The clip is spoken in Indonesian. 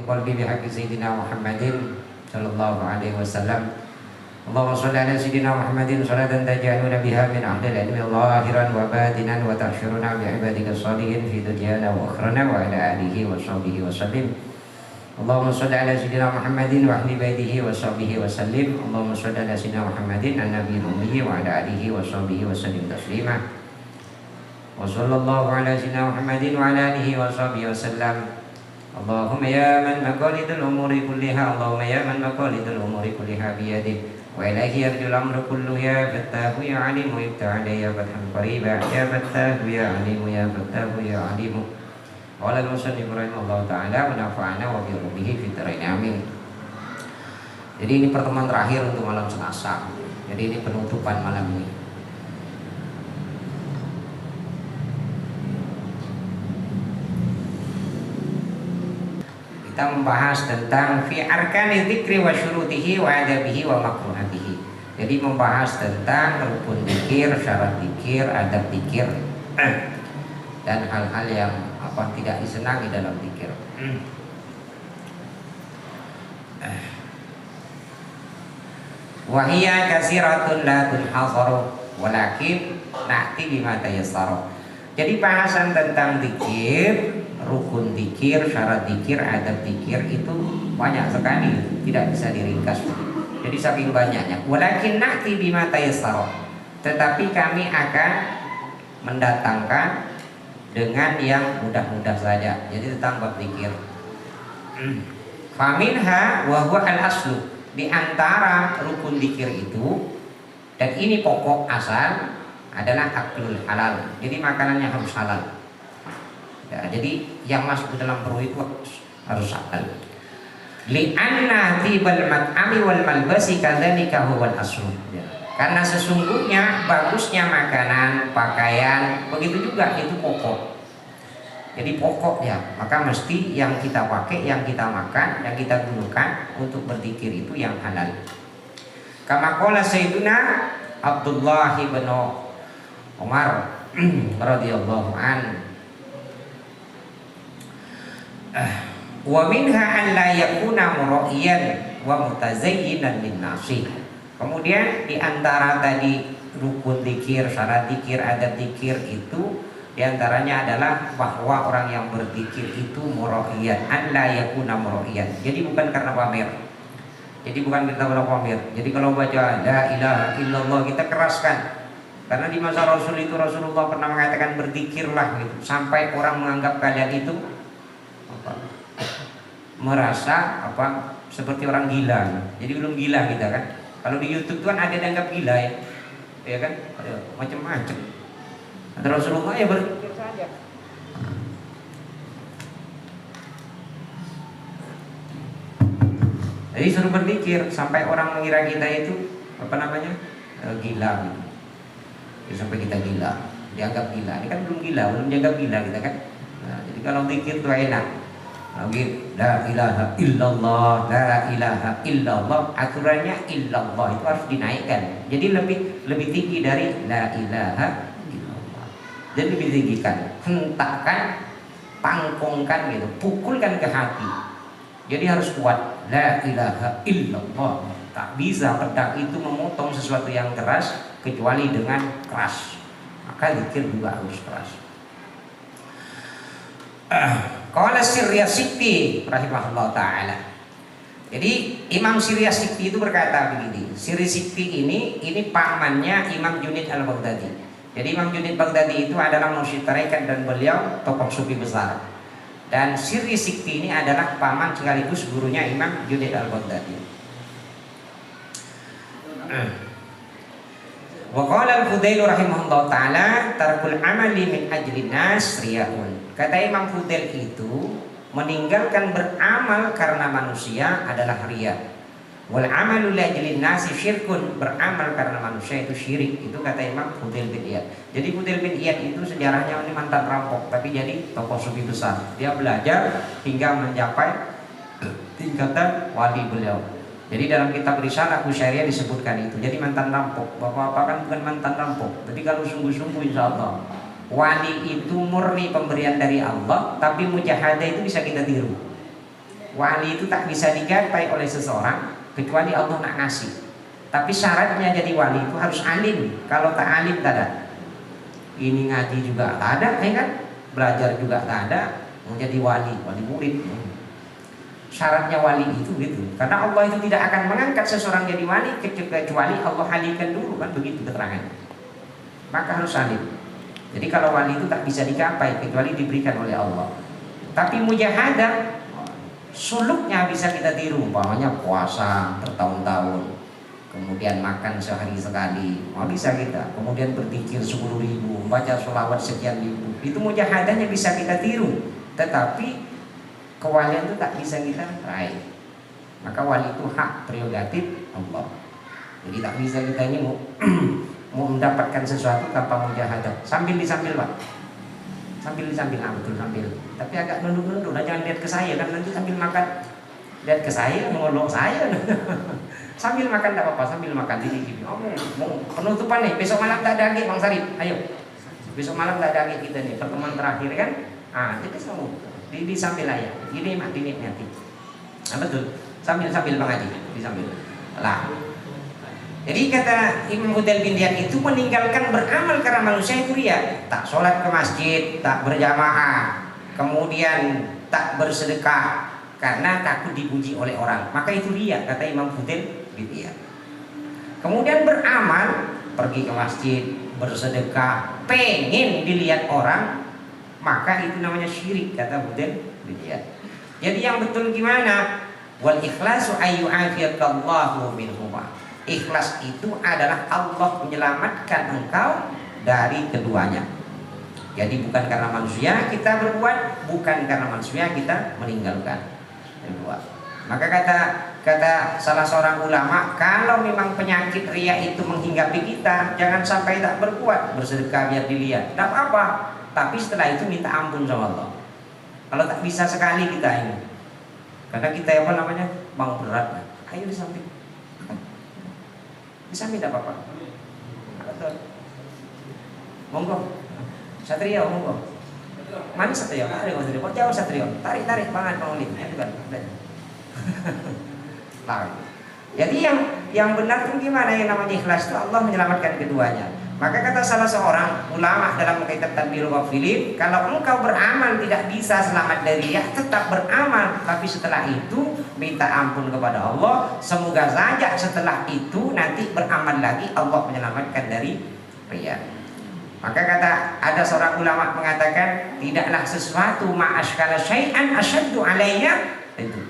qalbi bihaqqi sayyidina Muhammadin sallallahu alaihi wasallam. Allahumma shalli ala sayyidina Muhammadin salatan taj'aluna biha min ahlil ilmi zahiran wa batinan wa tahsyuruna bi ibadika shalihin fi dunyana wa akhirana wa ala alihi wa sahbihi wa sallim. Allahumma shalli ala sayyidina Muhammadin wa ahli baitihi wa sahbihi wa sallim. Allahumma shalli ala sayyidina Muhammadin an-nabiyil ummi wa ala alihi wa sahbihi wa sallim taslima. Wa sallallahu ala sayyidina Muhammadin wa ala alihi wa sahbihi wa sallam. Allahumma ya man maqalidul umuri kulliha, Allahumma ya man maqalidul umuri kulliha biyadih, wa ilahi yarjul amru kulluhu ya fattahu ya alimu ibta'ala ya fathan qariba ya fattahu ya alimu ya fattahu ya alimu. Qala al-musannif rahimahullah ta'ala wa nafa'ana wa bihi fid dharain amin. Jadi ini pertemuan terakhir untuk malam Selasa. Jadi ini penutupan malam ini. Kita membahas tentang fi arkani dzikri wa syurutihi wa adabihi wa makruhatihi. Jadi membahas tentang rukun dzikir, syarat dzikir, adab dzikir dan hal-hal yang tidak disenangi dalam dzikir. Wa hiya katsiratun la tunhasaru walakin na'ti bima tayassaru. Jadi bahasan tentang dzikir, rukun dzikir, syarat dzikir, adab dzikir itu banyak sekali, tidak bisa diringkas. Jadi saking banyaknya. Walakin na'ti bima tayassara. Tetapi kami akan mendatangkan dengan yang mudah-mudah saja. Jadi tentang bab dzikir. Faminha wa huwa al-aslu. Di antara rukun dzikir itu, dan ini pokok asal, adalah aklul halal. Jadi makanannya harus halal. Ya, jadi yang masuk ke dalam perut itu harus halal. Li'anna tibal mat'ami wal malbasi kadzalika huwal asl. Ya. Karena sesungguhnya bagusnya makanan, pakaian, begitu juga itu pokok. Jadi pokok ya, maka mesti yang kita pakai, yang kita makan, yang kita gunakan untuk berzikir itu yang halal. Kama qala Sayyiduna Abdullah bin Umar radhiyallahu an. Wa minha an la yakuna muraiyan wa mutazayyinan lin-nasi. Kemudian di antara tadi rukun dzikir, syarat dzikir, adab dzikir itu di antaranya adalah bahwa orang yang berzikir itu muraiyan, an la yakuna muraiyan. Jadi bukan karena pamer. Jadi bukan kita pamer. Jadi kalau baca la ilaha illallah kita keraskan. Karena di masa Rasul itu Rasulullah pernah mengatakan berzikirlah gitu, sampai orang menganggap kalian itu merasa seperti orang gila. Jadi belum gila kita kan. Kalau di YouTube kan ada yang dianggap gila ya kan? Macam-macam. Ada Rasulullah ya berzikir saja. Jadi suruh berzikir sampai orang mengira kita itu gila gitu. Ya, sampai kita gila, dianggap gila. Ini kan belum gila, belum dianggap gila kita kan. Nah, jadi kalau zikir itu enak. Lagi la ilaha illallah, la ilaha illallah, aturannya illallah itu harus dinaikkan. Jadi lebih tinggi dari la ilaha illallah. Jadi lebih tinggikan, hentakkan, pangkongkan gitu, pukulkan ke hati. Jadi harus kuat la ilaha illallah. Tak bisa pedang itu memotong sesuatu yang keras kecuali dengan keras. Maka zikir juga harus keras. Qala Siryasikti rahimahullah ta'ala. Jadi Imam Siryasikti itu berkata begini. Siryasikti ini pamannya Imam Junaid al-Baghdadi. Jadi Imam Junaid Baghdadi itu adalah mursyid tarekat dan beliau tokoh sufi besar. Dan Siryasikti ini adalah paman sekaligus gurunya Imam Junaid al-Baghdadi. Wa qala al-Fudail rahimahullah ta'ala tarkul amali min ajli nas riyaun. Kata Imam Fudail itu meninggalkan beramal karena manusia adalah riya. Wal amalu li ajli nasi syirkun, beramal karena manusia itu syirik. Itu kata Imam Fudail bin Iyad. Jadi Fudail bin Iyad itu sejarahnya ini mantan rampok tapi jadi tokoh sufi besar. Dia belajar hingga mencapai tingkatan wali beliau. Jadi dalam kitab Risalah Qusyairia disebutkan itu. Jadi mantan rampok, bapak-bapak kan bukan mantan rampok. Tapi kalau sungguh-sungguh insya Allah wali itu murni pemberian dari Allah, tapi mujahadah itu bisa kita tiru. Wali itu tak bisa digapai oleh seseorang kecuali Allah nak ngasih. Tapi syaratnya jadi wali itu harus alim. Kalau tak alim tak ada. Ini ngaji juga tak ada, ya kan? Belajar juga tak ada. Mau jadi wali murid. Syaratnya wali itu gitu. Karena Allah itu tidak akan mengangkat seseorang jadi wali kecuali Allah halimkan dulu, kan begitu keterangannya. Maka harus alim. Jadi kalau wali itu tak bisa digapai kecuali diberikan oleh Allah. Tapi mujahadah, suluknya bisa kita tiru. Umpamanya puasa bertahun-tahun, kemudian makan sehari sekali, bisa kita. Kemudian berzikir 10.000, baca sholawat sekian ribu. Itu mujahadahnya bisa kita tiru. Tetapi kewalian itu tak bisa kita raih. Maka wali itu hak prerogatif Allah. Jadi tak bisa kita ini mau mendapatkan sesuatu tanpa mujahadah. Sambil Pak. Sambil betul sambil. Tapi agak nunduk-nunduk, jangan lihat ke saya kan, nanti sambil makan lihat ke saya, ngolok saya. Sambil makan tak apa-apa, sambil makan di sini. Oh, mau penutupan nih, besok malam tak ada lagi Bang Sarip. Ayo. Besok malam tak ada lagi kita nih, pertemuan terakhir kan. Jadi semua di sambil aja. Ini mak dinikmati. Betul. Sambil Bang Haji, disambil. Lah. Jadi kata Imam Hudal bin Diyad itu meninggalkan beramal karena manusia itu ria. Tak sholat ke masjid, tak berjamaah, kemudian tak bersedekah karena takut dipuji oleh orang. Maka itu ria, kata Imam Hudal bin Diyad. Kemudian beramal, pergi ke masjid, bersedekah, pengen dilihat orang, maka itu namanya syirik, kata Hudal bin Diyad. Jadi yang betul gimana? Wal ikhlasu ayyu'afiyakallahu minhuma. Ikhlas itu adalah Allah menyelamatkan engkau dari keduanya. Jadi bukan karena manusia kita berbuat, bukan karena manusia kita meninggalkan berbuat. Maka kata salah seorang ulama, kalau memang penyakit riya itu menghinggapi kita, jangan sampai tak berbuat, bersedekah biar dilihat, tidak apa-apa. Tapi setelah itu minta ampun sama Allah. Kalau tak bisa sekali kita ini, karena kita bang berat, ayo di samping. Bisa minta apa-apa. Betul. Monggo. Satrio monggo. Mana Satrio? Tarik Satrio. Kok jauh Satrio? Tarik bangan Bang Ulin. Itu kan. Tarik. Jadi yang benar itu gimana yang namanya ikhlas itu Allah menyelamatkan keduanya. Maka kata salah seorang ulama dalam kitab Tadbirul Ghafilin, kalau engkau beramal tidak bisa selamat dari riya, tetap beramal, tapi setelah itu minta ampun kepada Allah. Semoga saja setelah itu nanti beramal lagi Allah menyelamatkan dari riya. Maka kata ada seorang ulama mengatakan, tidaklah sesuatu ma'askala syai'an asyaddu alayya, itu